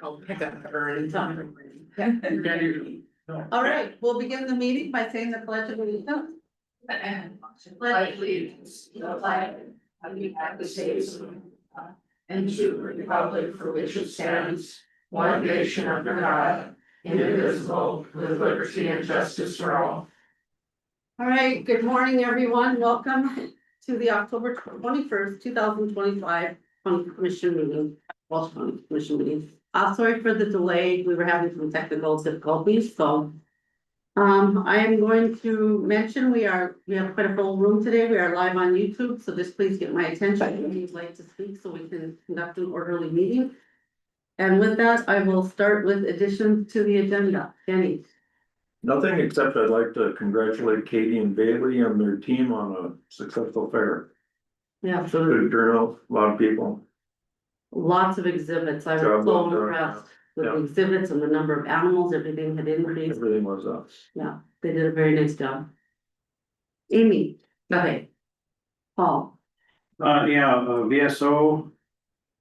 I'll pick up the urn time. All right, we'll begin the meeting by saying the pledge of allegiance. Pledge allegiance to the flag of the United States of America and to the republic for which it stands, one nation under God, indivisible, with liberty and justice for all. All right, good morning, everyone. Welcome to the October 21st, 2025 County Commission meeting, Walsh County Commission meeting. Sorry for the delay. We were having some technical difficulties, so I am going to mention we have quite a full room today. We are live on YouTube, so just please get my attention if you'd like to speak so we can conduct an orderly meeting. And with that, I will start with additions to the agenda. Jenny. Nothing except I'd like to congratulate Katie and Bailey and their team on a successful fair. Yeah, so Good turnout, a lot of people. lots of exhibits. I was Job so well done. impressed with the Yeah. exhibits and the number of animals, everything had increased. Everything was up. Yeah, they did a very nice job. Amy, okay. Paul, VSO.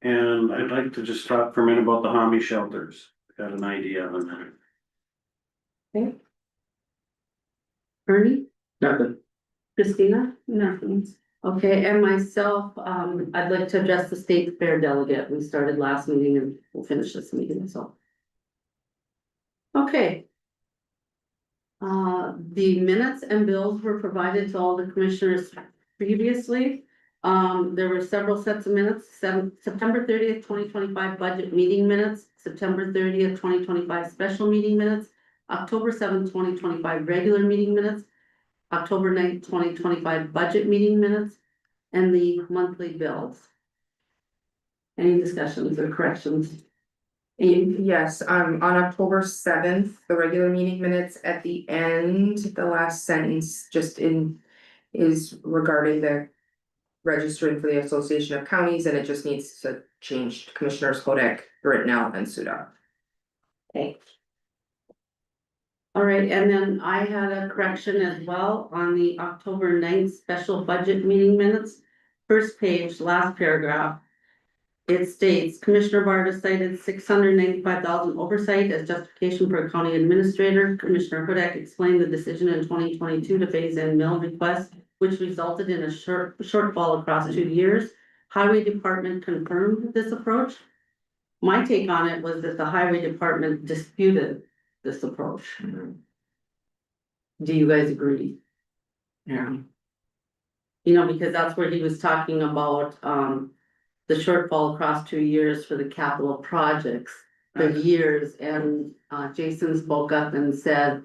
And I'd like to just talk for a minute about the Hami shelters. Got an idea on that. okay. Ernie, Nothing. Christina? Nothing. Okay, and myself, I'd like to address the state fair delegate. We started last meeting and we'll finish this meeting, so. Okay. The minutes and bills were provided to all the commissioners previously. There were several sets of minutes, September 30th, 2025 budget meeting minutes, September 30th, 2025 special meeting minutes, October 7th, 2025 regular meeting minutes, October 9th, 2025 budget meeting minutes, and the monthly bills. Any discussions or corrections? Yes, on October 7th, the regular meeting minutes at the end, the last sentence is regarding the registering for the Association of Counties, and it just needs to change to Commissioners Hodak, Britnell, and Suda. Okay. All right, and then I had a correction as well on the October 9th special budget meeting minutes. First page, last paragraph. It states Commissioner Barta cited 695,000 oversight as justification for a county administrator. Commissioner Hudak explained the decision in 2022 to phase in mill request, which resulted in a shortfall across 2 years. Highway Department confirmed this approach. My take on it was that the Highway Department disputed this approach. Do you guys agree? Yeah. You know, because that's where he was talking about, the shortfall across 2 years for the capital projects, the years, and, Jason spoke up and said,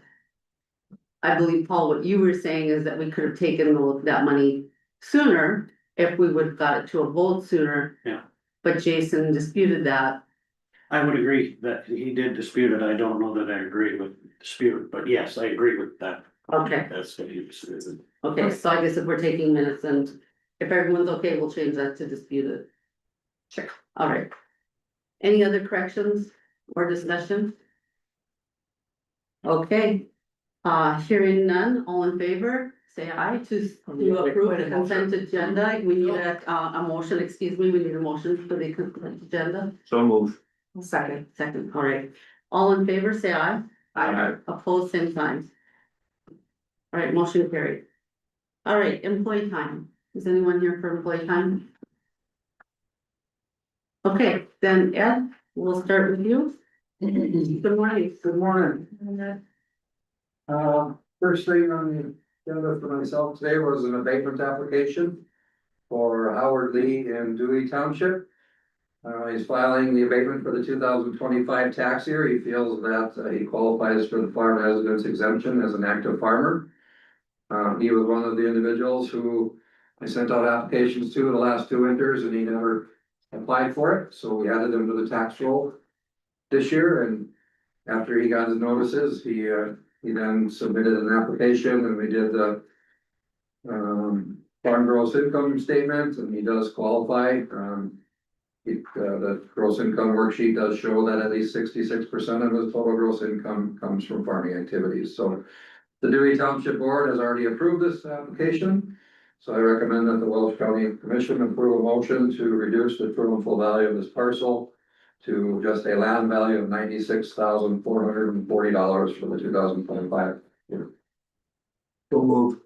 I believe, Paul, what you were saying is that we could have taken that money sooner if we would have got it to a vote sooner. Yeah. But Jason disputed that. I would agree that he did dispute it. I don't know that I agree with dispute, but yes, I agree with that. Okay, That's what he disputed. okay, so I guess if we're taking minutes and if everyone's okay, we'll change that to disputed. Sure. All right. Any other corrections or discussion? Okay, hearing none, all in favor, say aye to approve the consent agenda. We need a motion, excuse me, we need a motion for the consent agenda. So move. Second. Second, all right. All in favor, say aye. Aye. Opposed, same sign. All right, motion carried. All right, employee time. Is anyone here for employee time? Okay, then Ed, we'll start with you. Good morning. Good morning. First thing on the agenda for myself today was an abatement application for Howard Lee in Dewey Township. He's filing the abatement for the 2025 tax year. He feels that he qualifies for the farm residence exemption as an active farmer. He was one of the individuals who I sent out applications to the last 2 winters, and he never applied for it, so we added him to the tax roll this year. And after he got his notices, he then submitted an application, and we did the farm gross income statement, and he does qualify. The gross income worksheet does show that at least 66% of his total gross income comes from farming activities. So the Dewey Township Board has already approved this application. So I recommend that the Welsh County Commission approve a motion to reduce the true and full value of this parcel to just a land value of $96,440 for the 2025 year. Go move.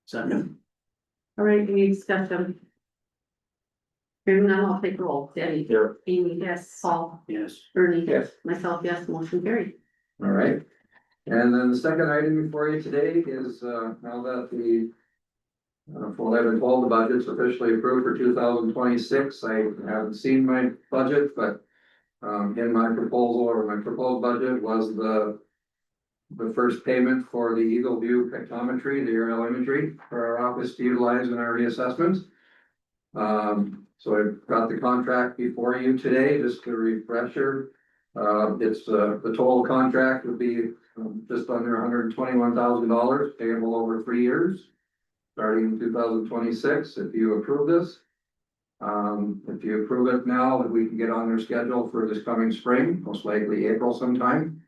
Second, All right, any discussion? Hearing none, I'll take roll. Danny. Here. Amy. Yes. Paul. yes. Ernie. Yes. Myself, yes, motion carried. All right. And then the second item before you today is, now that the for 11-12, the budget's officially approved for 2026. I haven't seen my budget, but in my proposal, or my proposed budget was the first payment for the Eagle View pictometry, the aerial imagery for our office to utilize in our reassessment. So I've got the contract before you today, just a refresher. It's the total contract would be just under $121,000 payable over 3 years, starting in 2026, if you approve this. If you approve it now, that we can get on their schedule for this coming spring, most likely April sometime,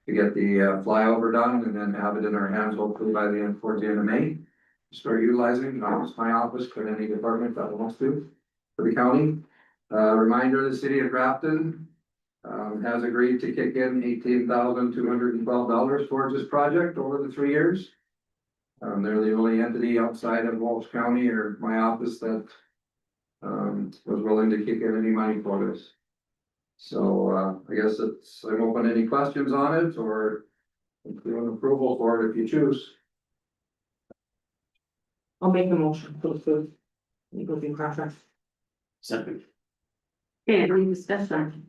to get the flyover done and then have it in our hands hopefully by the end, towards the end of May. Start utilizing, not just my office, but any department that wants to, for the county. Reminder, the city of Grafton has agreed to kick in $18,212 towards this project over the 3 years. They're the only entity outside of Walsh County or my office that was willing to kick in any money for this. So, I guess I'm open to any questions on it, or if you want approval for it if you choose. I'll make the motion to approve. Eagle View contract. Second, Okay, any discussion?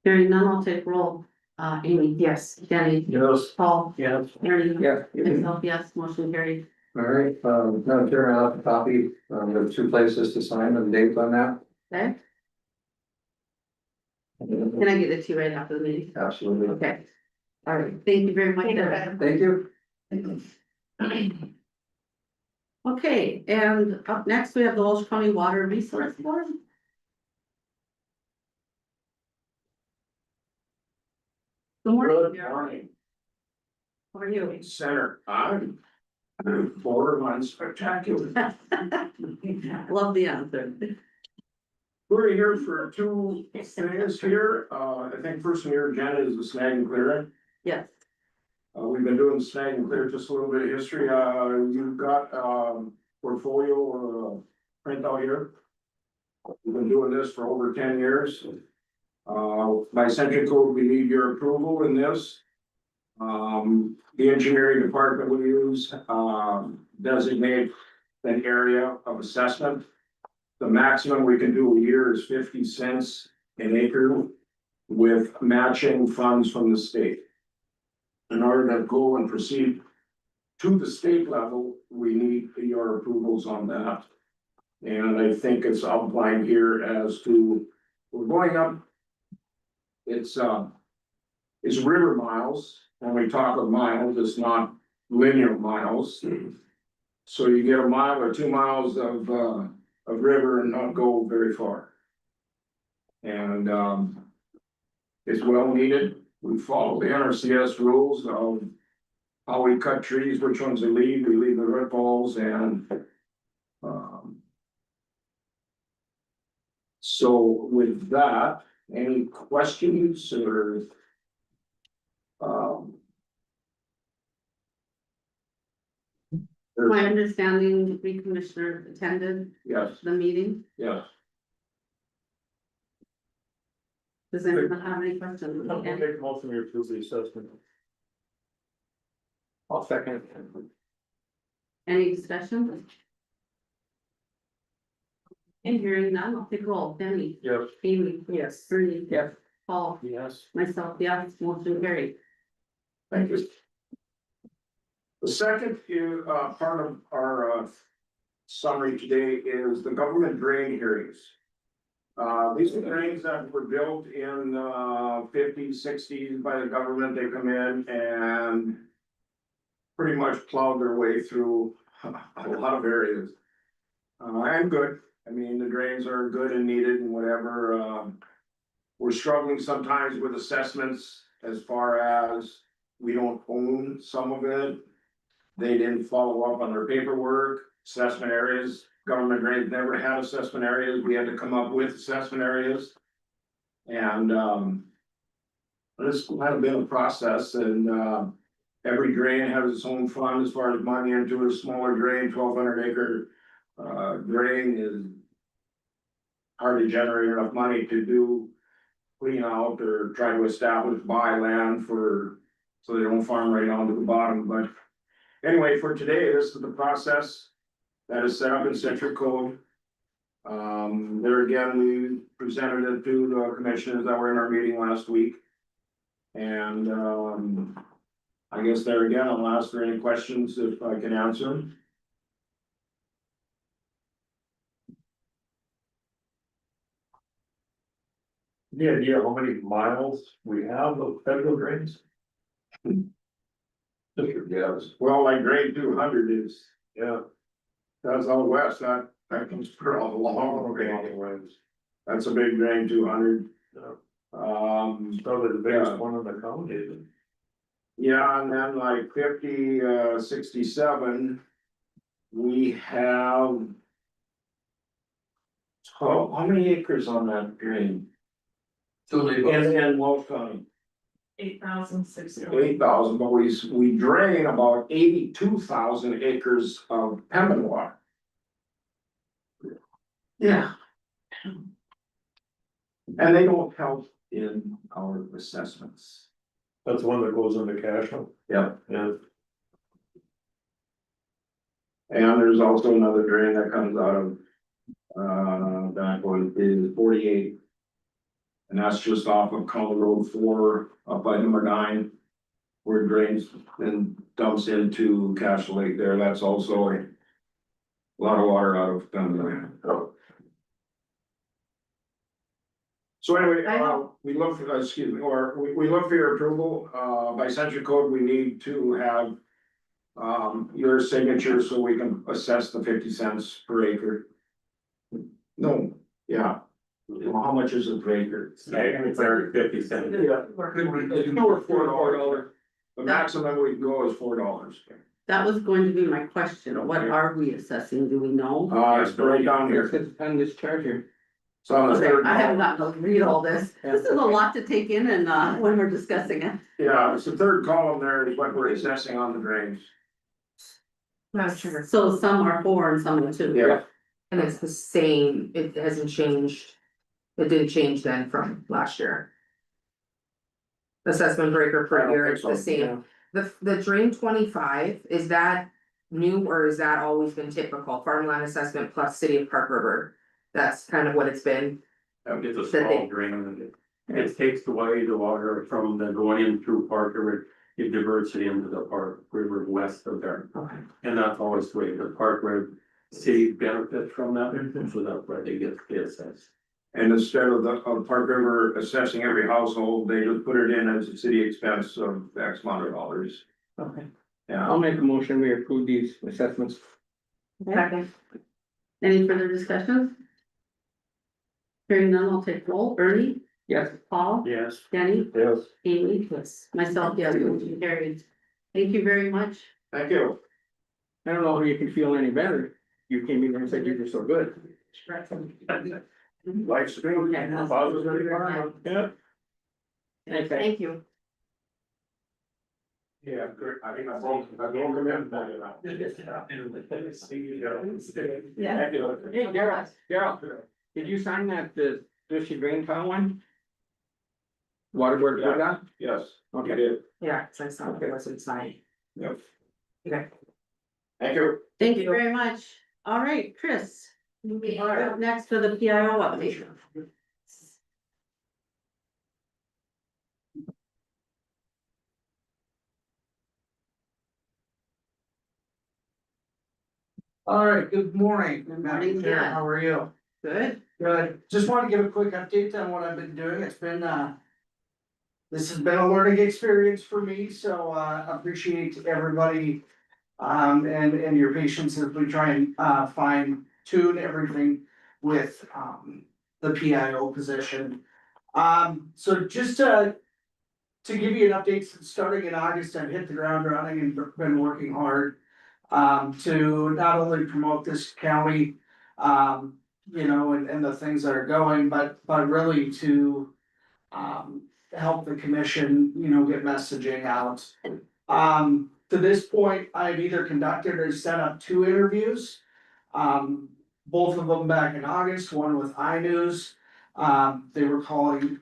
Hearing none, I'll take roll. Amy. Yes. Danny. Yes. Paul. yes. Ernie. Yeah. Myself, yes, motion carried. All right, Madam Chair, I'll have a copy, there are 2 places to sign and dates on that. Okay, can I get the 2 right after the meeting? Absolutely. Okay. All right, thank you very much. Deb. Thank you. Okay, and up next, we have the Walsh County Water Resource Board. Good morning. Darrell. How are you? Center, I'm borderline spectacular. Love the answer. We're here for 2 things here. I think first one here, Jenna, is the snag and clearing. Yes, We've been doing snag and clear, just a little bit of history. You've got, portfolio, printout here. We've been doing this for over 10 years. By century code, we need your approval in this. The engineering department will use, designate an area of assessment. The maximum we can do a year is 50 cents an acre with matching funds from the state. In order to go and proceed to the state level, we need your approvals on that. And I think it's outlined here as to, we're going up. It's river miles. When we talk of miles, it's not linear miles. So you get a mile or 2 miles of river and not go very far. And, it's well needed. We follow the NRCS rules of how we cut trees, which ones we leave the root balls and, so with that, any questions or? my understanding, the three commissioners attended Yes, the meeting. yes. Does anyone have any questions? I'll Okay. make a motion to approve the assessment. I'll second. Any discussion? And hearing none, I'll take roll. Danny. Yes. Amy. Yes. Ernie. Yes. Paul. Yes. Myself, yes, motion carried. Thank you. The second is, part of our, summary today is the government drain hearings. These are drains that were built in, 50s, 60s by the government. They come in and pretty much plowed their way through a lot of areas. And good. I mean, the drains are good and needed and whatever. We're struggling sometimes with assessments as far as we don't own some of it. They didn't follow up on their paperwork, assessment areas government drains never had assessment areas, we had to come up with assessment areas. And, this had been a process and, every drain has its own fund as far as money into a smaller drain, 1,200 acre, drain is hard to generate enough money to do clean out or try to establish buy land for, so they don't farm right down to the bottom, but anyway, for today, this is the process that is set up in Central Code. There again, we presented it to the commissioners that were in our meeting last week. And, I guess there again, I'll ask for any questions if I can answer them. Any idea how many miles we have of federal drains? District, yes, Well, like grade 200 is, yeah. that's all west, that comes for all the long drain. Ways. That's a big drain, 200. Yeah. Um, Probably the biggest Yeah. one in the county, isn't it? yeah, and then like 50, 67. We have. How many acres on that drain? In Walsh County? 8,600. 8,000, but we drain about 82,000 acres of Pembina water. Yeah. And they don't help in our assessments. That's the one that goes into Cashel. Yep. Yeah. And there's also another drain that comes out of, that one is 48. And that's just off of County Road 4, up by number 9. Where it drains and dumps into Cache Lake there, that's also a lot of water out of Pembina. So anyway, I know. we look for, excuse me, or we look for your approval, by Century Code, we need to have. Your signature so we can assess the 50 cents per acre. No, yeah. Well, how much is it per acre? It's 50 cents. Yeah. $4. The maximum we can go is $4. That was going to be my question. What are we assessing? Do we know? It's right down here. On this chart here. It's on the Okay, third. I haven't gotten to read all this. This is a lot to take in and, when we're discussing it. Yeah, it's the third column there is what we're assessing on the drains. Not sure. So some are 4 and some are 2. Yeah. And it's the same, it hasn't changed. It didn't change then from last year. Assessment breaker I per don't year, think it's so, the same. The drain 25, is that new or is that always been typical? Farmland assessment plus City of Park River? That's kind of what it's been. It's a That they- small drain, and it takes away the water from the going in through Park River. It diverts it into the Park River west of there, Okay. and that's always the way the Park River city benefits from that, so that's why they get the assessed. And instead of Park River assessing every household, they just put it in as a city expense of X amount of dollars. Okay. Yeah. I'll make a motion, we approve these assessments. Okay. Any further discussion? Hearing none, I'll take roll. Ernie, Yes. Paul, Yes. Danny, Yes. Amy, yes, myself, yes, motion carried. Thank you very much. Thank you. I don't know if you can feel any better. You came in here and said you were so good. Live stream. Yeah. Yeah. Okay. Thank you. Yeah, great. I think I broke them Yeah. Thank you. Hey, Daryl, did you sign that, the Dushy Drain Tile one? Water board, put it on? Yes, you Okay. did. Yeah, so I saw it was inside. Yep. Okay. Thank you. Thank you very much. All right, Chris. You are up next for the PIO update. All right, good morning. Good morning, Madam Chair. yeah. How are you? Good. Good. Just want to give a quick update on what I've been doing. It's been, this has been a learning experience for me, so, appreciate everybody. And your patience as we try and, fine tune everything with, the PIO position. So just to give you an update, since starting in August, I've hit the ground running and been working hard. To not only promote this county, You know, and the things that are going, but really to. Help the commission, you know, get messaging out. To this point, I've either conducted or set up 2 interviews. Both of them back in August, one with iNews. They were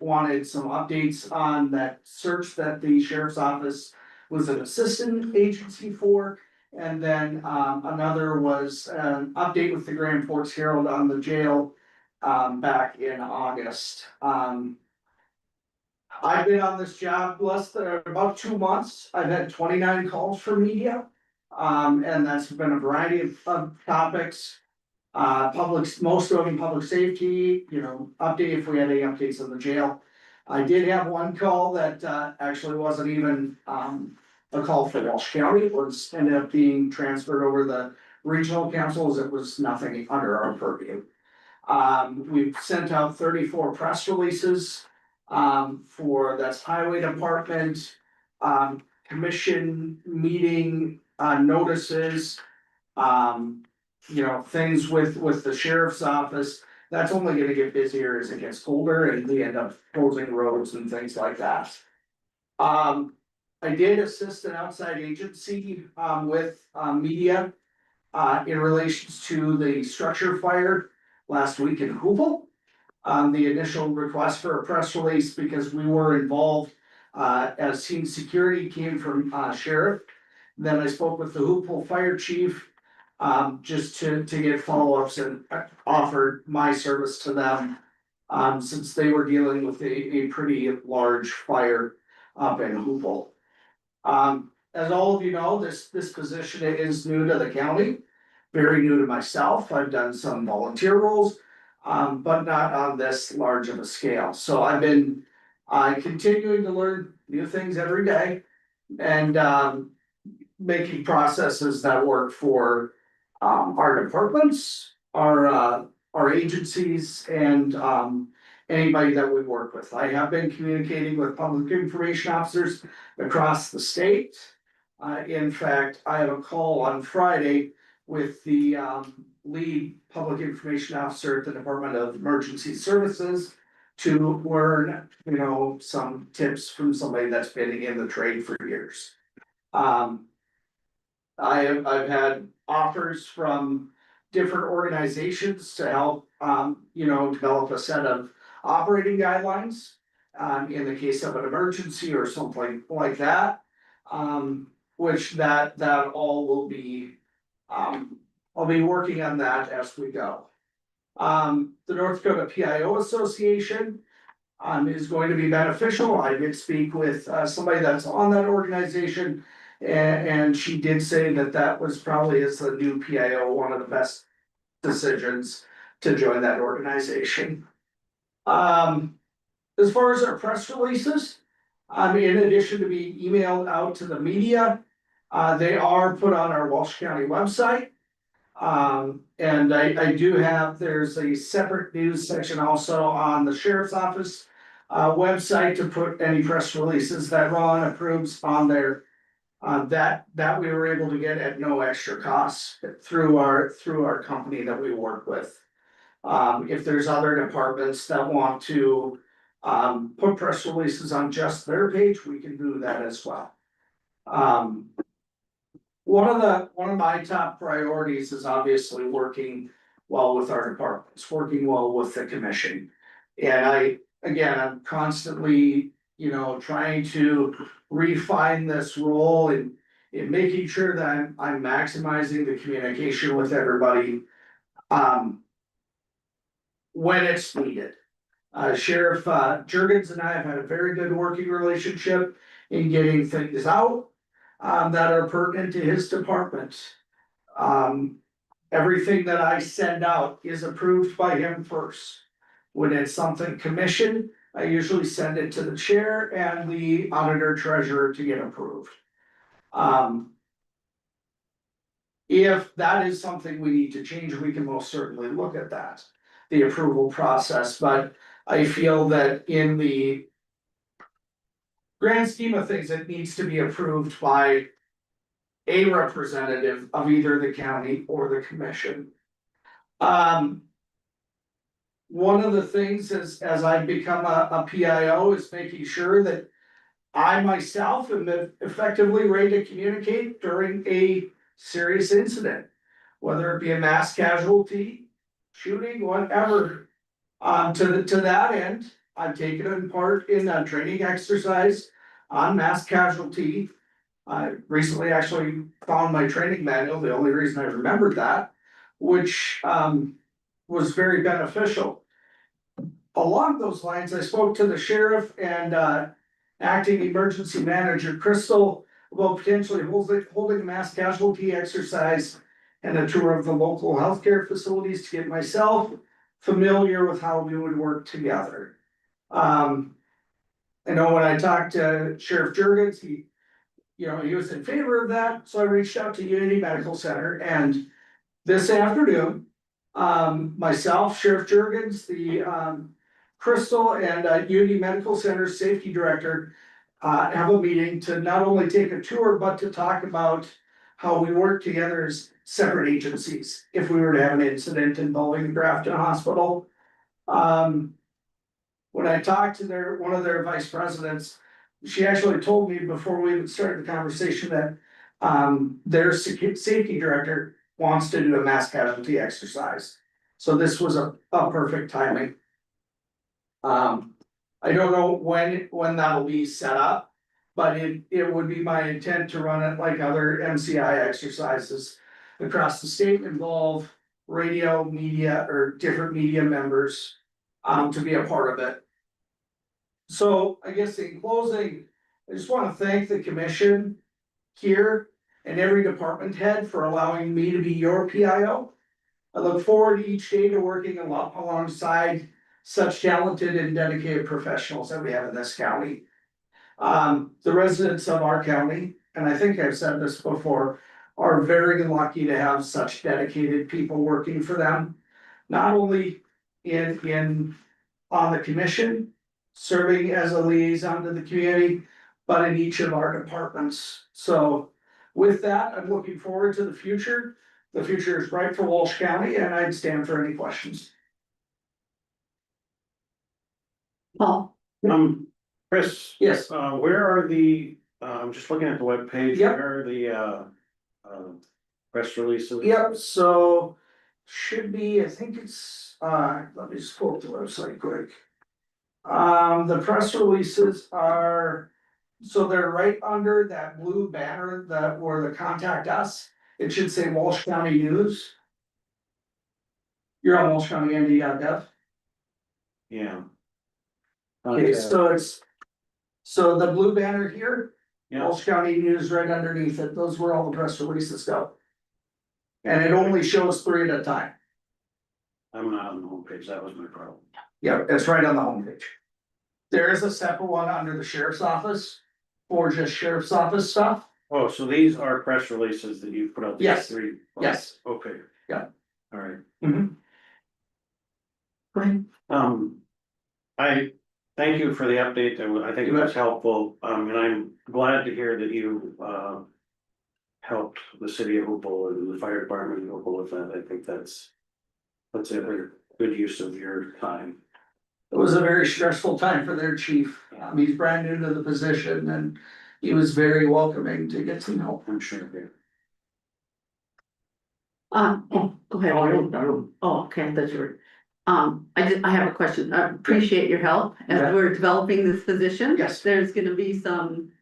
wanted some updates on that search that the sheriff's office was an assistant agency for. And then, another was an update with the Grand Forks Herald on the jail, back in August. I've been on this job less than about 2 months. I've had 29 calls from media. And that's been a variety of topics. Most of them public safety, you know, update if we had any updates on the jail. I did have one call that actually wasn't even a call for Walsh County. It was ended up being transferred over the regional councils. It was nothing under our purview. We've sent out 34 press releases for that's highway department, commission meeting, notices. You know, things with the sheriff's office, that's only gonna get busier as it gets colder and we end up closing roads and things like that. I did assist an outside agency, with, media, in relations to the structure fire last week in Hoople. The initial request for a press release because we were involved, as team security came from, sheriff. Then I spoke with the Hoople Fire Chief, just to get follow-ups and offered my service to them. Since they were dealing with a pretty large fire up in Hoople. As all of you know, this position is new to the county, very new to myself. I've done some volunteer roles, but not on this large of a scale. So I've been continuing to learn new things every day and making processes that work for our departments, our agencies, and anybody that we work with. I have been communicating with public information officers across the state. In fact, I have a call on Friday with the lead public information officer at the Department of Emergency Services to learn, you know, some tips from somebody that's been in the trade for years. I've had offers from different organizations to help, you know, develop a set of operating guidelines. In the case of an emergency or something like that, which that all will be, I'll be working on that as we go. The North Dakota PIO Association is going to be beneficial. I did speak with somebody that's on that organization. And she did say that was probably as the new PIO, one of the best decisions to join that organization. As far as our press releases, in addition to being emailed out to the media, they are put on our Walsh County website. And I do have, there's a separate news section also on the sheriff's office website to put any press releases that Ron approves on there. That we were able to get at no extra cost through our company that we work with. If there's other departments that want to put press releases on just their page, we can do that as well. One of my top priorities is obviously working well with our departments, working well with the commission. And I'm constantly, you know, trying to refine this role and making sure that I'm maximizing the communication with everybody. When it's needed. Sheriff Jurgens and I have had a very good working relationship in getting things out that are pertinent to his department. Everything that I send out is approved by him first. When it's something commissioned, I usually send it to the chair and the auditor treasurer to get approved. If that is something we need to change, we can most certainly look at that, the approval process, but I feel that in the grand scheme of things, it needs to be approved by a representative of either the county or the commission. One of the things as I've become a PIO is making sure that I myself am effectively ready to communicate during a serious incident. Whether it be a mass casualty, shooting, whatever. To that end, I've taken part in a training exercise on mass casualty. I recently actually found my training manual, the only reason I remembered that, which was very beneficial. Along those lines, I spoke to the sheriff and acting emergency manager Crystal about potentially holding a mass casualty exercise and a tour of the local healthcare facilities to get myself familiar with how we would work together. I know when I talked to Sheriff Jurgens, he was in favor of that, so I reached out to Unity Medical Center, and this afternoon, myself, Sheriff Jurgens, the Crystal and Unity Medical Center Safety Director have a meeting to not only take a tour, but to talk about how we work together as separate agencies, if we were to have an incident involving Grafton Hospital. When I talked to one of their vice presidents, she actually told me before we even started the conversation that their safety director wants to do a mass casualty exercise. So this was a perfect timing. I don't know when that'll be set up, but it would be my intent to run it like other MCI exercises across the state, involve radio, media, or different media members to be a part of it. So I guess in closing, I just want to thank the commission here and every department head for allowing me to be your PIO. I look forward each day to working alongside such talented and dedicated professionals that we have in this county. The residents of our county, and I think I've said this before, are very lucky to have such dedicated people working for them. Not only on the commission, serving as a liaison to the community, but in each of our departments. So with that, I'm looking forward to the future. The future is bright for Walsh County, and I'd stand for any questions. Paul, Chris, Yes. where are I'm just looking at the webpage, Yep. where are the press releases? Yep, so should be, I think it's, let me just pull up the website quick. The press releases are, so they're right under that blue banner where the contact us. It should say Walsh County News. You're on walshcountynd.gov. Yeah. Okay, so the blue banner here, Yeah, Walsh County News right underneath it, those were all the press releases go. And it only shows 3 at a time. I'm not on the homepage, that was my problem. Yep, it's right on the homepage. There is a separate one under the sheriff's office for just sheriff's office stuff. Oh, so these are press releases that you put out? These Yes. 3? Yes. Okay. Yeah. All right. go ahead. I thank you for the update, and I think it was helpful, and I'm glad to hear that you helped the city of Hopewell and the fire department in Hopewell with that. I think that's a very good use of your time. It was a very stressful time for their chief. He's brand new to the position and he was very welcoming to get some help. I'm sure. Go ahead. Oh, okay, that's your, I have a question. I appreciate your help Yeah. as we're developing this position. Yes. There's gonna be some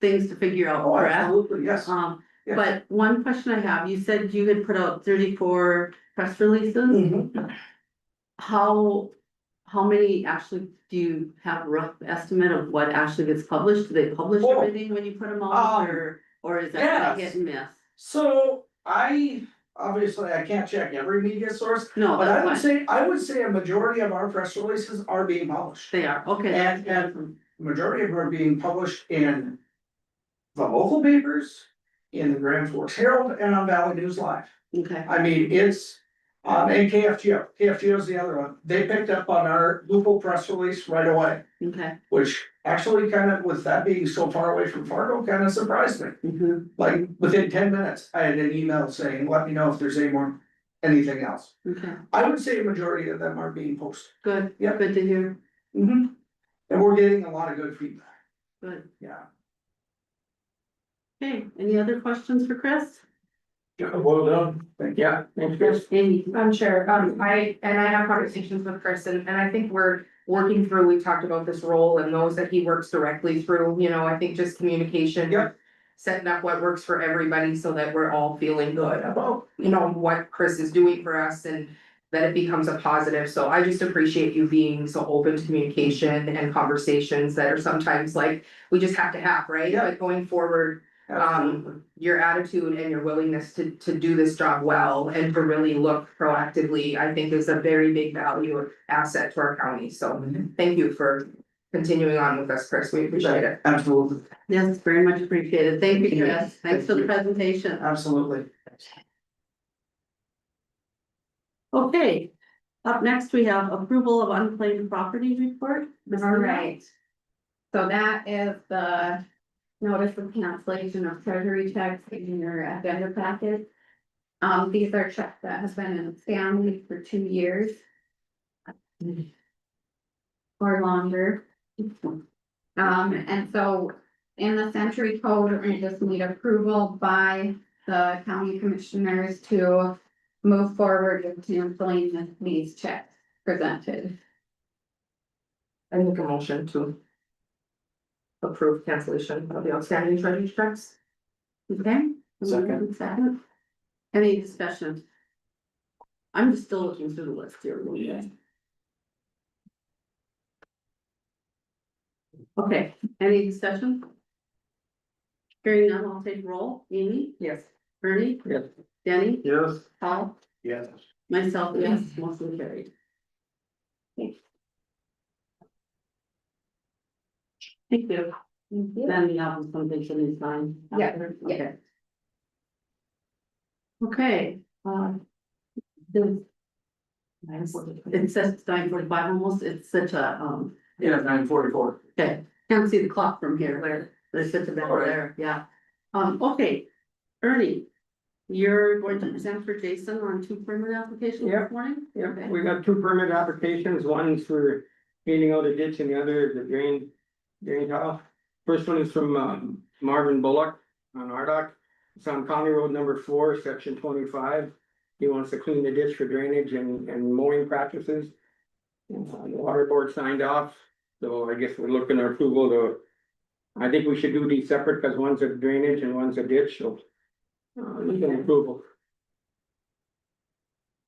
things to figure out, Oh, correct? absolutely, yes. Yeah. But one question I have, you said you had put out 34 press releases. Mhm. How many actually, do you have a rough estimate of what actually gets published? Do they publish Oh. everything when you put them out, or is that kind of yes. hit and miss? So obviously I can't check every media source, No, but that's fine. I would say a majority of our press releases are being published. They are, okay. And majority of them are being published in the local papers, in the Grand Forks Herald, and on Valley News Live. Okay, I mean, it's, and KFGO is the other one. They picked up on our Google press release right away, okay. which actually kind of, with that being so far away from Fargo, kind of surprised me. Mhm. Like, within 10 minutes, I had an email saying, let me know if there's any more anything else. Okay, I would say a majority of them are being posted. good, Yep. good to hear, And we're getting a lot of good feedback, good. yeah. Okay, any other questions for Chris? Yeah, well done. Yeah, thanks, Chris. Amy, Chair, I have conversations with Chris and I think we're working through, we talked about this role and those that he works directly through, you know, I think just communication. Yep. Setting up what works for everybody so that we're all feeling good about, you know, what Chris is doing for us and that it becomes a positive. So I just appreciate you being so open to communication and conversations that are sometimes like, we just have to have, right? Yeah. But going forward, Absolutely. your attitude and your willingness to do this job well and to really look proactively, I think is a very big value asset to our county. So thank you for continuing on with us, Chris. We appreciate it. Absolutely, yes, very much appreciated. Thank you, Chris. Thanks for the presentation. absolutely. Okay, up next, we have approval of unclaimed property report. All right. So that is the notice of cancellation of treasury checks in your agenda packet. These are checks that have been in Stanley for 2 years. Or longer. And so in the Century Code, we just need approval by the county commissioners to move forward with canceling these checks presented. I make a motion to approve cancellation of the outstanding treasury checks. Okay. Second. Second. Any discussion? I'm just still looking through the list here. a little bit. Okay, any discussion? Hearing none, I'll take roll. Amy, Yes. Bernie? Yes. Danny? Yes. Paul? Yes. Myself, yes, motion carried. Thank you. Then we have something to be signed. Yeah, Okay. Okay, the- it says 9:45 almost, it's such a, Yeah, 9:44. okay, can't see the clock from here, there's such a bit there, yeah. Okay, Ernie, you're going to present for Jason on 2 permit applications Yeah. this morning? Yeah, Okay. we got 2 permit applications, one's for cleaning out a ditch and the other is the drain tile. First one is from Marvin Bullock on Ardoc. It's on County Road number 4, section 25. He wants to clean the ditch for drainage and mowing practices. The water board signed off, so I guess we're looking at approval to. I think we should do these separate because one's a drainage and one's a ditch, so. Looking at approval.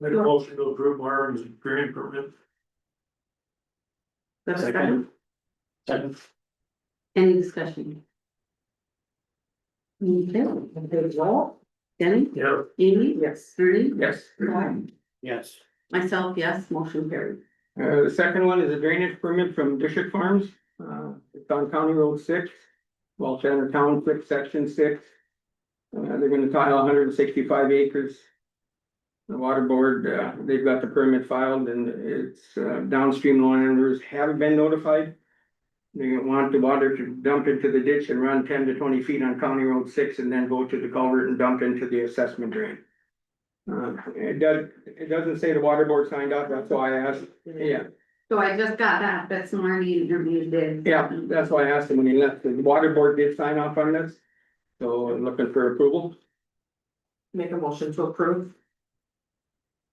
Make a motion to approve Marvin's drain permit. That's a Second. second? Any discussion? Okay, roll. Danny? Yeah. Amy? Yes. Ernie? Yes. Paul? Yes. Myself, yes, motion carried. The second one is a drainage permit from District Farms, it's on County Road 6. Well, Center Township, section 6. They're gonna tile 165 acres. The water board, they've got the permit filed and it's, downstream landowners haven't been notified. They want the water to dump into the ditch and run 10 to 20 feet on County Road 6 and then go to the culvert and dump into the assessment drain. It doesn't say the water board signed up, that's why I asked, yeah, So I just got that this morning, you did. yeah, that's why I asked him when he left, the water board did sign off on this. So I'm looking for approval. Make a motion to approve.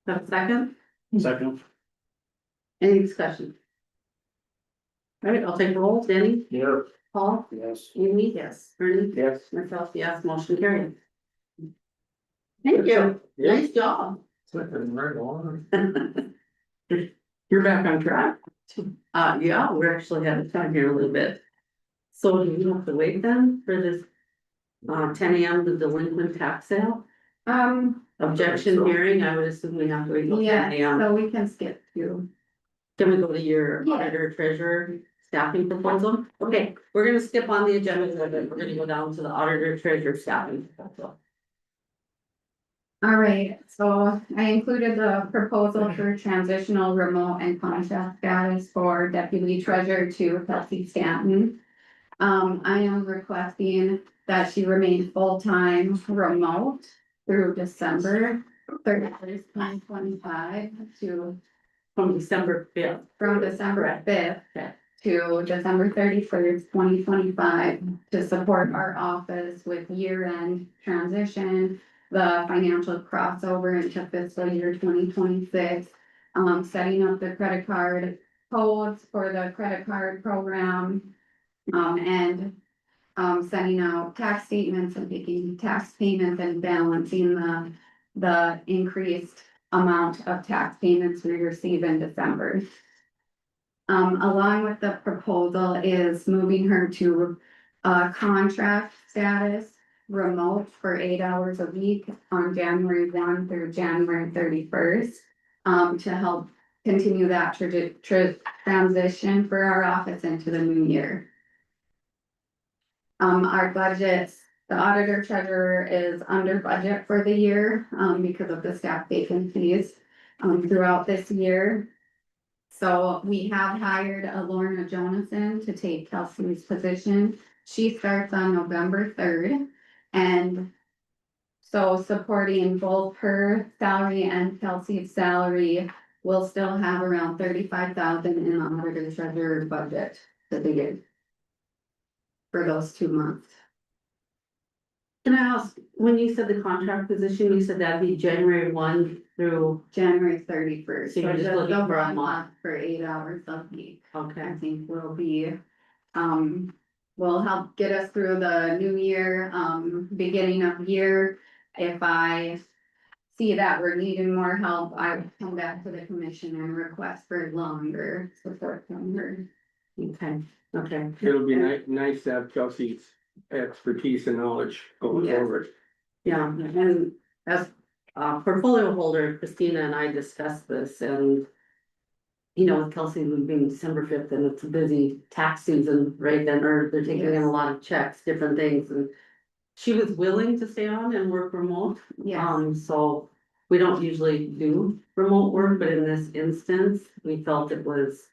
Have a second? Second. Any discussion? All right, I'll take a roll. Danny? Yeah. Paul? Yes. Amy? Yes. Ernie? Yes. Myself, yes, motion carried. Thank you, Yeah. nice job. Slipping right along. You're back on track. Yeah, we're actually out of time here a little bit. So do you have to wait then for this? 10 AM, the delinquent tax sale, objection hearing, I would assume we have to wait till 10 Yeah, AM. so we can skip to. Can we go to your Yeah. auditor treasurer staffing proposal? Okay, we're gonna skip on the agenda, we're gonna go down to the auditor treasurer staffing. proposal. All right, so I included the proposal for transitional remote and contract status for deputy treasurer to Kelsey Stanton. I am requesting that she remain full-time remote through December 31st, 2025 to, From December fifth. from December fifth Okay. to December 31st, 2025 to support our office with year-end transition, the financial crossover into fiscal year 2026, setting up the credit card codes for the credit card program, and sending out tax statements and making tax payments and balancing the increased amount of tax payments we receive in December. Along with the proposal is moving her to contract status, remote for 8 hours a week on January 1 through January 31st. To help continue that transition for our office into the new year. Our budgets, the auditor treasurer is under budget for the year, because of the staff vacancies, throughout this year. So we have hired a Lorna Jonathan to take Kelsey's position. She starts on November 3rd. And so supporting both her salary and Kelsey's salary, we'll still have around 35,000 in the auditor treasurer budget for the year. For those 2 months. Can I ask, when you said the contract position, you said that'd be January 1 through, January 31st. So you're just looking the for a 1 month. For 8 hours a week. okay, I think will be, will help get us through the new year, beginning of year. If I see that we're needing more help, I would come back to the commission and request for longer support from her. okay, okay. It'll be nice to have Kelsey's expertise and knowledge going Yeah. forward. Yeah, and as portfolio holder, Christina and I discussed this and. You know, with Kelsey being December 5th and it's a busy tax season right then, or they're taking in Yes. a lot of checks, different things and. She was willing to stay on and work remote. Yes. So we don't usually do remote work, but in this instance, we felt it was.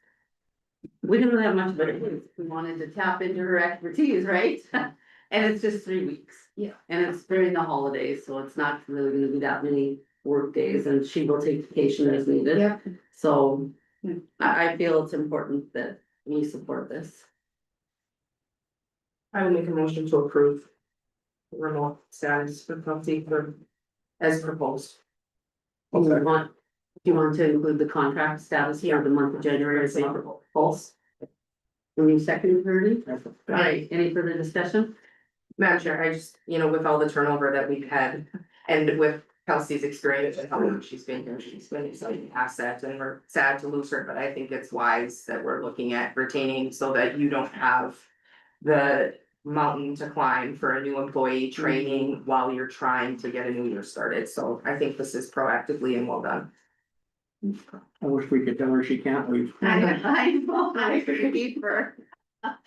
We didn't have much of a choice. We wanted to tap into her expertise, right? And it's just 3 weeks. Yeah. And it's during the holidays, so it's not really gonna be that many work days and she will take vacation as needed. Yep. So I feel it's important that we support this. I will make a motion to approve. Remote status for Kelsey for, as proposed. Do you want to include the contract status for the month of January as April false? Can you second, Verdi? Alright, any further discussion? Madam Chair, I just, with all the turnover that we've had and with Kelsey's experience and how long she's been here, she's been an asset and we're sad to lose her, but I think it's wise that we're looking at retaining so that you don't have the mountain to climb for a new employee training while you're trying to get a new year started. So I think this is proactively and well done. I wish we could tell her she can't leave. I know, I agree for.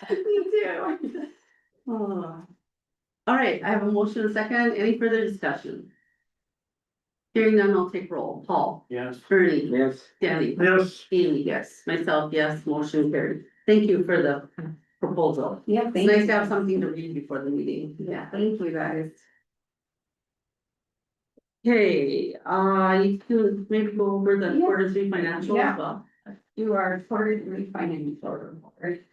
Me too. Oh. All right, I have a motion and a second. Any further discussion? Hearing none, I'll take roll. Paul, Yes. Bernie, Yes. Danny, Yes, Amy, yes, myself, yes, motion carried. Thank you for the proposal. Yeah, It's thank nice you. to have something to read before the meeting. Yeah, thank you guys. Okay, you can maybe go over the Yeah. quarter 3 financial as Yeah. well. You are quarterly refinancing order, right?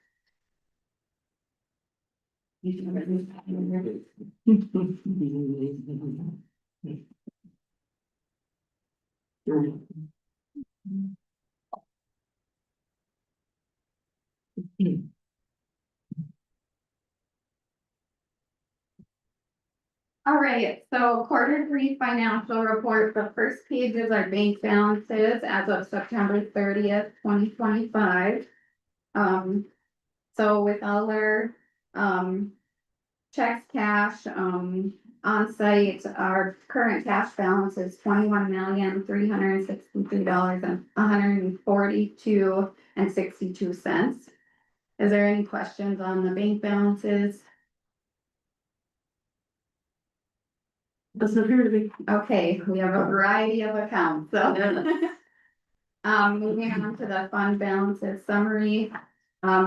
All right, so quarter 3 financial report, the first page is our bank balances as of September 30th, 2025. So with all our, checks, cash, on site, our current cash balance is $21,363,142.62. Is there any questions on the bank balances? Doesn't appear to be. Okay, we have a variety of accounts, so. Moving on to the fund balances summary,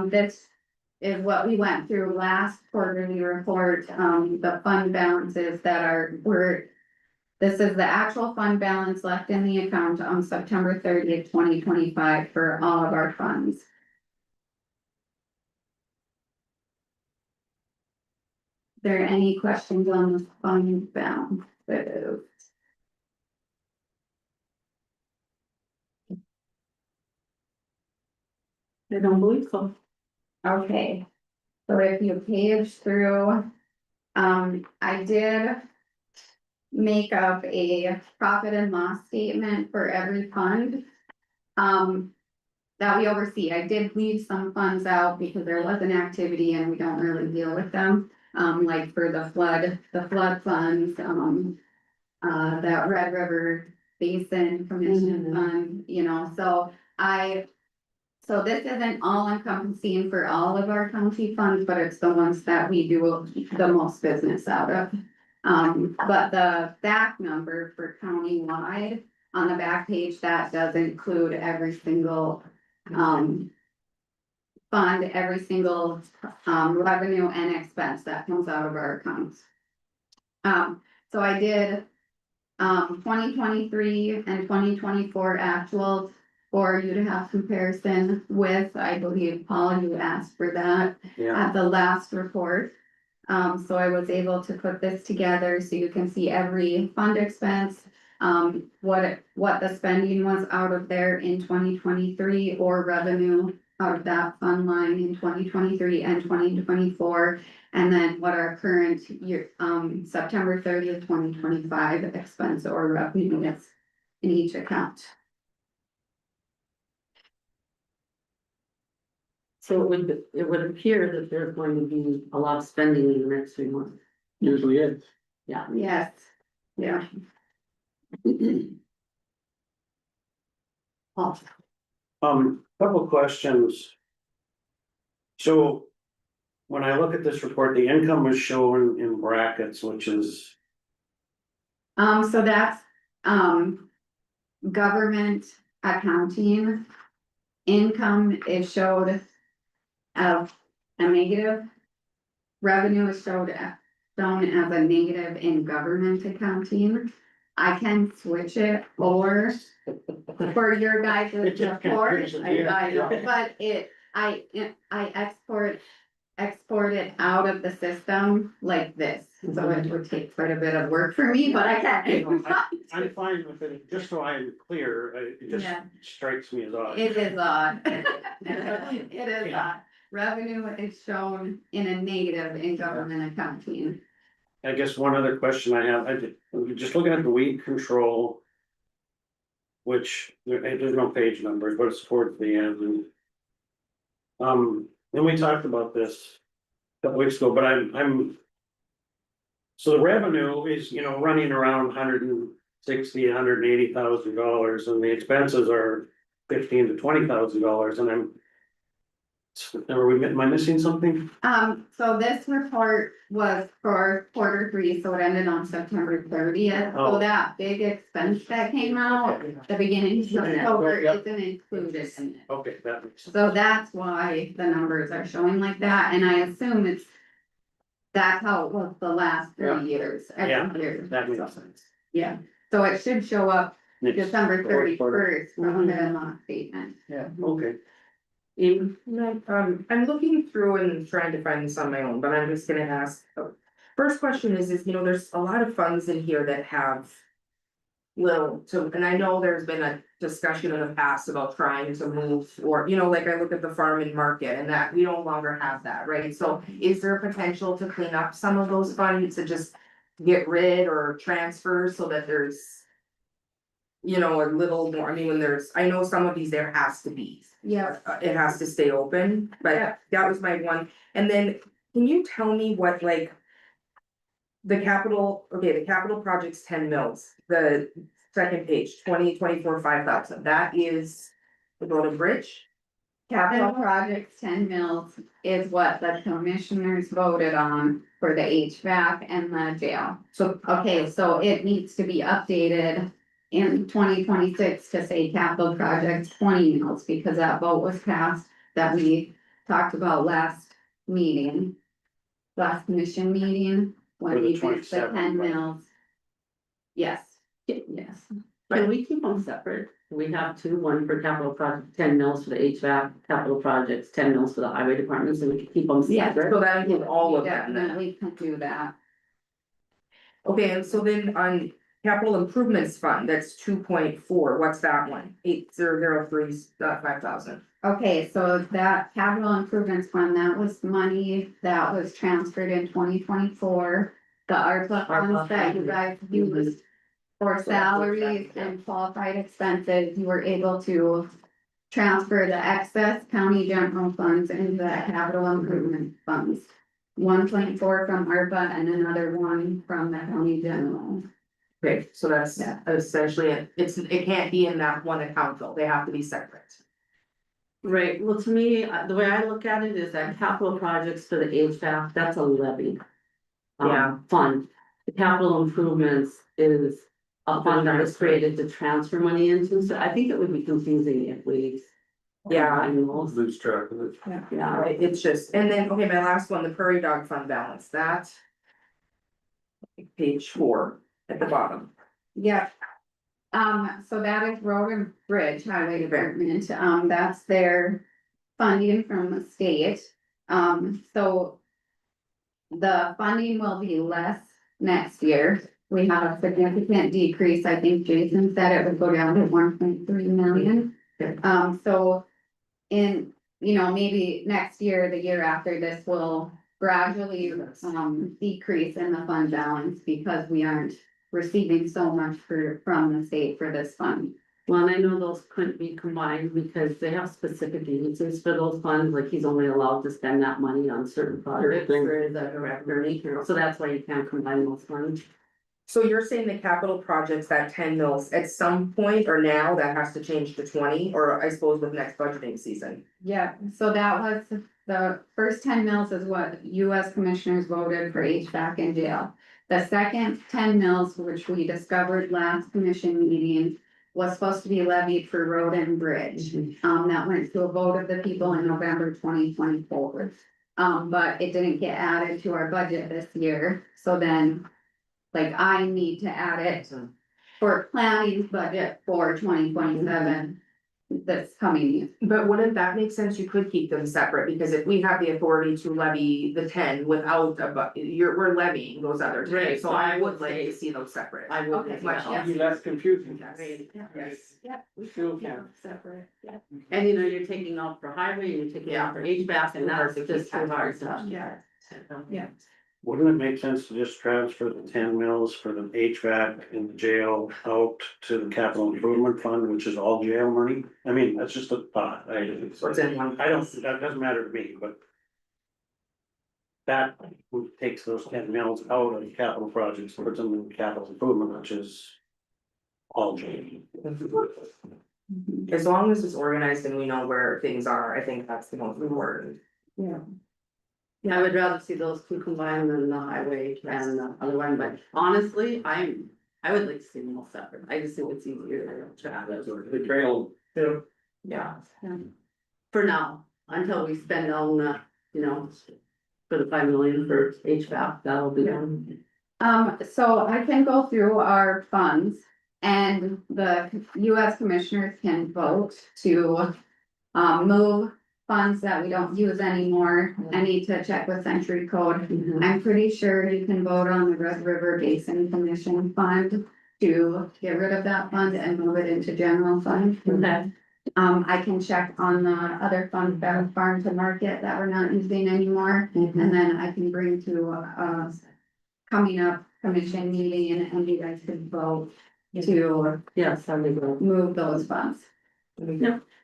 this is what we went through last quarterly report, the fund balances that This is the actual fund balance left in the account on September 30th, 2025 for all of our funds. There any questions on the fund balance? I don't believe so. Okay, so if you page through, I did make up a profit and loss statement for every fund. That we oversee. I did leave some funds out because there was an activity and we don't really deal with them. Like for the flood funds, that Red River Basin Commission Fund, you know, so this isn't all encompassing for all of our county funds, but it's the ones that we do the most business out of. But the back number for countywide on the back page, that does include every single fund, every single revenue and expense that comes out of our accounts. So I did 2023 and 2024 actuals for you to have comparison with. I believe, Paul, you asked for that Yeah, at the last report. So I was able to put this together so you can see every fund expense, what the spending was out of there in 2023 or revenue out of that fund line in 2023 and 2024. And then what our current year, September 30th, 2025 expense or revenue is in each account. So it would appear that there's going to be a lot of spending in the next 3 months. Usually is. Yeah. Yes, yeah. Paul. couple questions. So when I look at this report, the income was shown in brackets, which is, So that's, government accounting. Income is showed as a negative. Revenue is shown as a negative in government accounting. I can switch it or for your guys' It just report, confuses you. but I export it out of the system like this. So it would take quite a bit of work for me, but I can. I'm fine with it, just so I'm clear, it just Yeah. strikes me as odd. It is odd. It is odd. Revenue is shown in a negative in government accounting. I guess one other question I have, just looking at the weed control. Which, there's no page numbers, but it's towards the end and. And we talked about this a couple weeks ago, but I'm. So the revenue is, running around $160,000-$180,000 and the expenses are $15,000 to $20,000 and am I missing something? So this report was for Q3, so it ended on September 30th. So Oh. that big expense that came out, the beginning of October isn't included in it. Okay, that makes sense. So that's why the numbers are showing like that, and I assume that's how it was the last 3 years, Yeah, every year. that makes sense. Yeah, so it should show up Next- December fourth quarter. 31st from the loss statement. Okay, No, I'm looking through and trying to find this on my own, but I'm just gonna ask. First question is, there's a lot of funds in here that have. And I know there's been a discussion in the past about trying to move, or, like I look at the farm and market and that we no longer have that, right? So is there potential to clean up some of those funds to just get rid or transfer so that there's. A little more, I know some of these there has to be. Yeah. It has to stay open, but that was my one, and then, can you tell me what like? The capital project's 10 mils, the second page, 2024 5,000, that is the road and bridge. Capital projects 10 mils is what the commissioners voted on for the HVAC and the jail. So, Okay, so it needs to be updated in 2026 to say capital projects 20 mils, because that vote was passed that we talked about last meeting. Last commission meeting, For when the we fixed the 27, 10 right? mils. Yes, Yes. Can we keep them separate? We have two, one for capital project, 10 mils for the HVAC, capital projects, 10 mils for the highway departments, and we can keep them Yeah. separate. So that includes all of them then. Definitely can do that. Okay, and so then on capital improvements fund, that's 2.4. What's that one? 8003, 5,000. Okay, so that capital improvements fund, that was money that was transferred in 2024. The ARPA funds that you guys used for salaries and qualified expenses, you were able to transfer the excess county general funds into the capital improvement funds. 1.4 from ARPA and another one from the county general. Okay, so that's Yeah. essentially it. It can't be in that one account though. They have to be separate. Right, well, to me, the way I look at it is that capital projects for the HVAC, that's a levy. Yeah. Fund. The capital improvements is a fund that was created to transfer money into, so I think it would be confusing if we. Yeah. combine those. Lose track of it. Yeah, Right, it's just, and then, okay, my last one, the prairie dog fund balance, that. Page 4 at the bottom. Yeah. So that is road and bridge highway department, that's their funding from the state, so. The funding will be less next year, we have a significant decrease, I think Jason said it would go down to 1.3 million. So. Maybe next year, the year after, this will gradually, decrease in the fund balance because we aren't receiving so much from the state for this fund. well, and I know those couldn't be combined because they have specific uses for those funds, like he's only allowed to spend that money on certain projects Certain for the director, so that's why you can't combine those funds. So you're saying the capital projects, that 10 mils, at some point or now, that has to change to 20, or I suppose with next budgeting season? Yeah, so that was, the first 10 mils is what US commissioners voted for HVAC and jail. The second 10 mils, which we discovered last commission meeting, was supposed to be levied for road and bridge. That went to a vote of the people in November 2024. But it didn't get added to our budget this year, so then. Like, I need to add it for planning budget for 2027. That's coming. But wouldn't that make sense? You could keep them separate, because if we have the authority to levy the 10 without we're levying those other 10, Right, so I would like to see those separate. I would. Okay, much yeah. Be less confusing. Yes. Yeah. We still can. Separate, yeah. And you're taking out for highway, you're taking out for HVAC, and that's just too hard to. Yeah. Yeah. Wouldn't it make sense to just transfer the 10 mils for the HVAC in the jail out to the capital improvement fund, which is all jail money? I mean, that's just a thought, What's in one? that doesn't matter to me, but. That takes those 10 mils out of capital projects, puts them in capital improvement, which is. All jail. As long as it's organized and we know where things are, I think that's the most important. Yeah. Yeah, I would rather see those two combined than the highway and the other one, but honestly, I would like to see them all separate, I just think it's easier to have it. The trail. Yeah. For now, until we spend on the, for the 5 million for HVAC, that'll be done. So I can go through our funds and the US commissioners can vote to move funds that we don't use anymore. I need to check with Century Code. I'm pretty sure you can vote on the Red River Basin Commission Fund to get rid of that fund and move it into general fund. Okay. I can check on the other funds that are farm to market that we're not using anymore. And then I can bring to coming up commission meeting and you guys could vote to Yes, that'd be good. move those funds.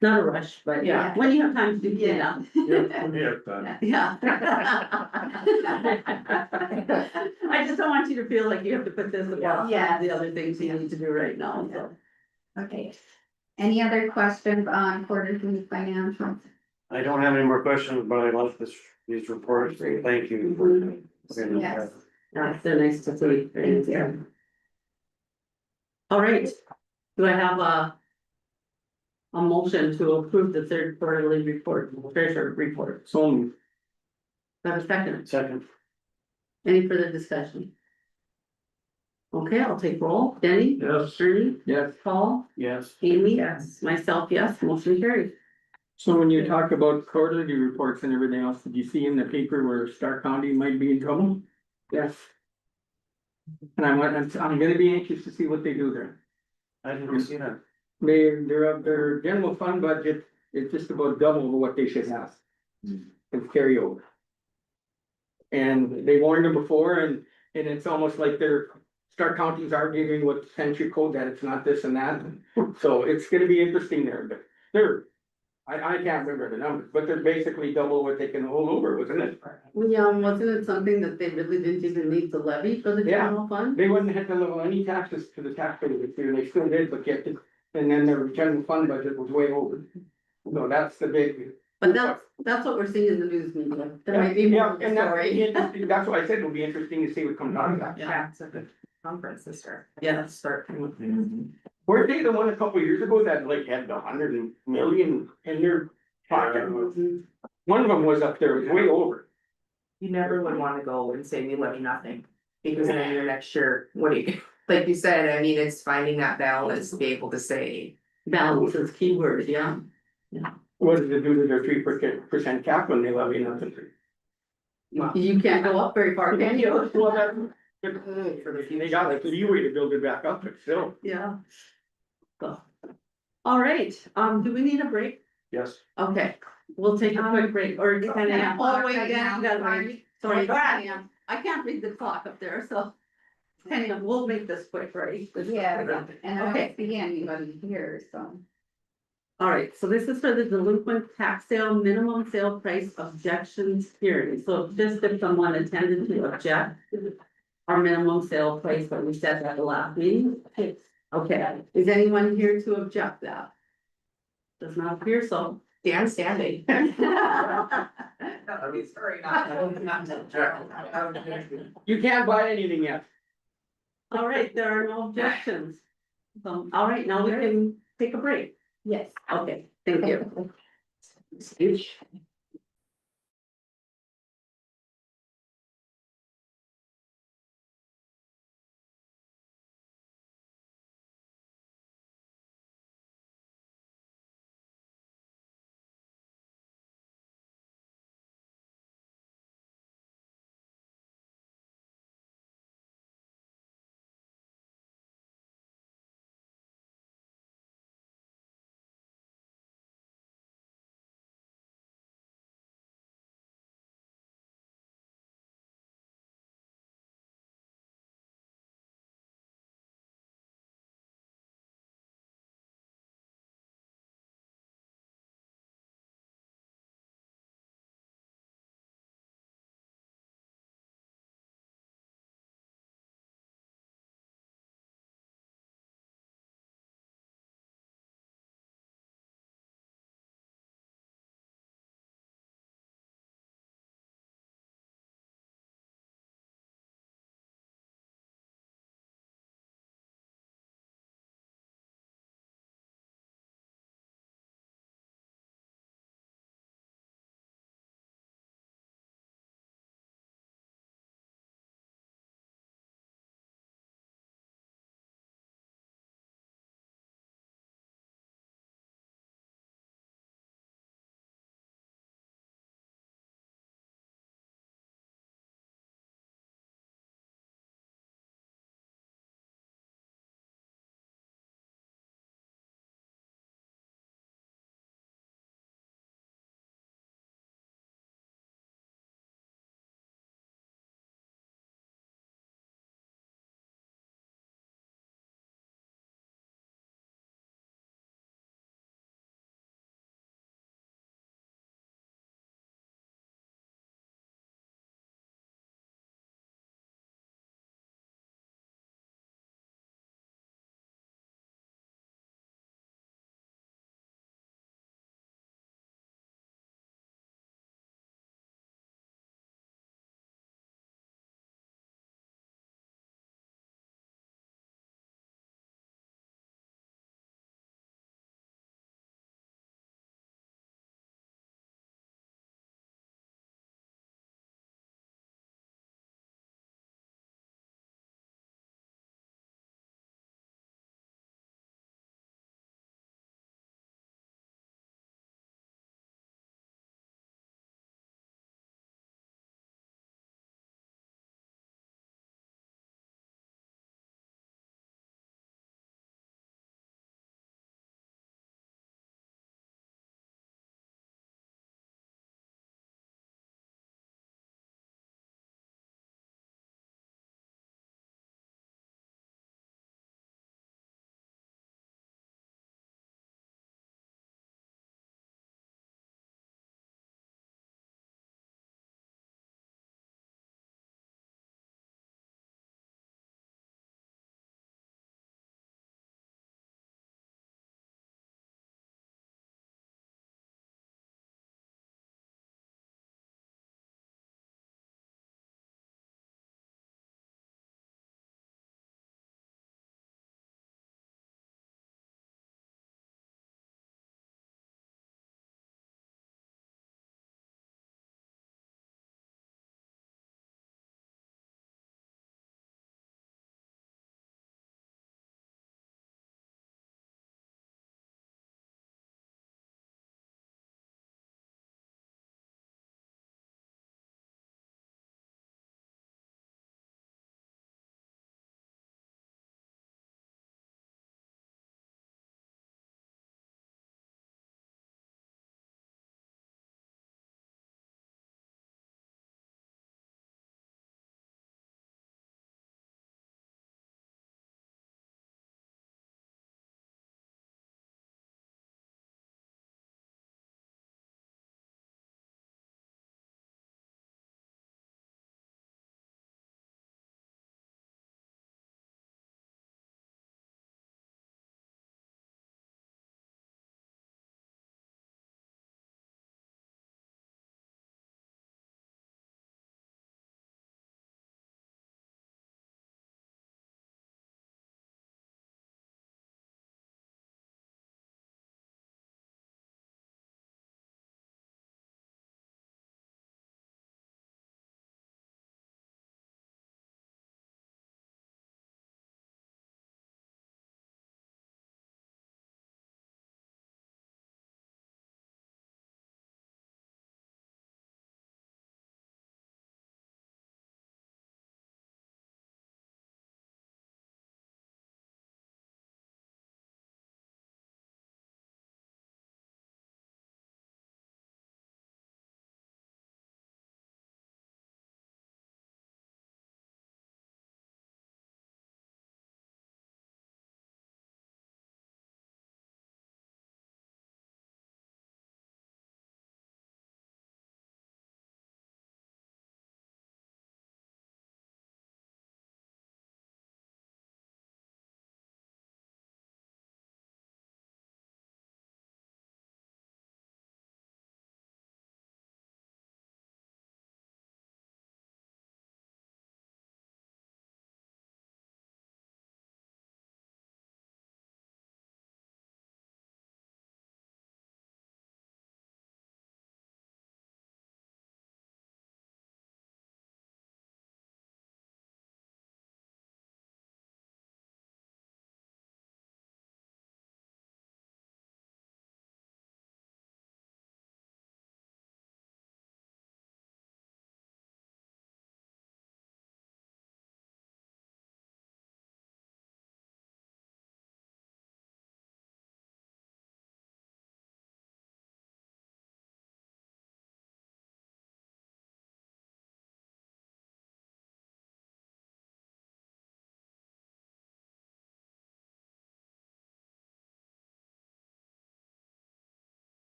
Not a rush, but Yeah. when you have time to do that. Yeah. I just don't want you to feel like you have to put this above Yeah. the other things you need to do right now, so. Okay. Any other questions on quarterly financials? I don't have any more questions, but I like these reports, thank you. Yes. Yeah, they're nice to see. Thank you. All right, do I have a motion to approve the third quarterly report, treasurer report? So moved. Do I have a second? Second, Any further discussion? Okay, I'll take roll. Denny? Yes. Ernie? Yes. Paul? Yes. Amy? Yes. Myself, yes, motion carried. So when you talk about quarterly reports and everything else, did you see in the paper where Stark County might be in trouble? Yes. And I'm gonna be anxious to see what they do there. I didn't see that. Their general fund budget is just about double what they should have. It's carryover. And they warned them before and it's almost like Stark County's arguing with Century Code that it's not this and that. So it's gonna be interesting there, but I can't remember the numbers, but they're basically double what they can hold over, wasn't it? Yeah, wasn't it something that they really didn't even need to levy for the Yeah. general fund? They wouldn't have to level any taxes to the taxpayers this year, they still did, but yet, and then their general fund budget was way over. So that's the big. But that's what we're seeing in the news media. There might be more Yeah, of the and that's, story. interesting. That's why I said it'll be interesting to see what comes out of that. Yeah, it's a good conference this year. Yes. Start. Weren't they the one a couple years ago that like had 100 million in their pocket? One of them was up there, it was way over. You never would wanna go and say we levy nothing, because then your next year, what do you, like you said, I mean, it's finding that balance to be able to say. Balance is keyword, yeah. What did it do to their 3% cap when they levy nothing? You can't go up very far, can you? Well, they got like leeway to build it back up, but still. Yeah. So, all right, do we need a break? Yes. Okay, we'll take a quick break, or you kind of, oh, wait, Right Dan, now, you gotta sorry. wait. Sorry, Sorry. Dan. I can't read the clock up there, so. Hang on, we'll make this quick, right? Yeah, and I Okay. don't see anybody here, so. All right, so this is for the delinquent tax sale minimum sale price objections hearing, so just if someone intended to object. Our minimum sale price that we set at the last meeting. Okay, is anyone here to object that? Does not appear so. Dan standing. Sorry, You can't buy anything yet. All right, there are no objections. All right, now we can take a break. Yes. Okay, thank you.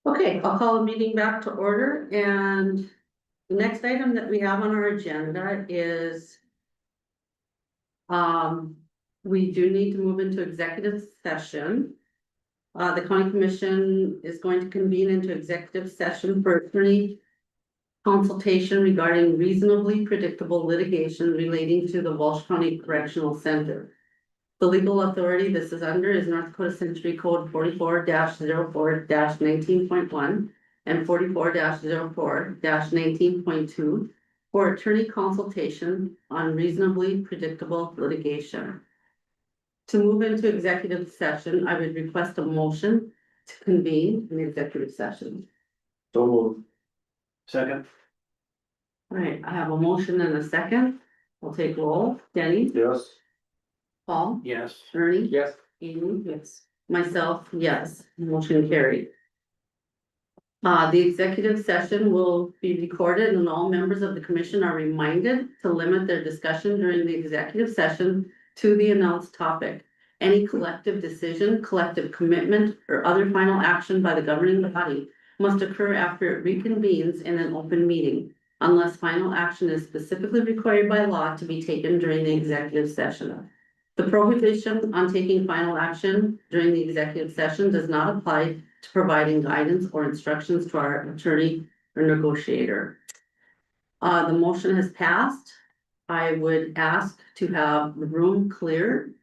Okay, I'll call the meeting back to order, and the next item that we have on our agenda is we do need to move into executive session. The county commission is going to convene into executive session for attorney consultation regarding reasonably predictable litigation relating to the Walsh County Correctional Center. The legal authority this is under is North Dakota Century Code 44-04-19.1 and 44-04-19.2 for attorney consultation on reasonably predictable litigation. To move into executive session, I would request a motion to convene an executive session. So moved. Second, All right, I have a motion and a second. I'll take roll. Denny, Yes. Paul, yes. Ernie. Yes. Amy, yes. Myself, yes, motion carried. The executive session will be recorded and all members of the commission are reminded to limit their discussion during the executive session to the announced topic. Any collective decision, collective commitment, or other final action by the governing body must occur after it reconvenes in an open meeting, unless final action is specifically required by law to be taken during the executive session. The prohibition on taking final action during the executive session does not apply to providing guidance or instructions to our attorney or negotiator. The motion has passed. I would ask to have the room cleared.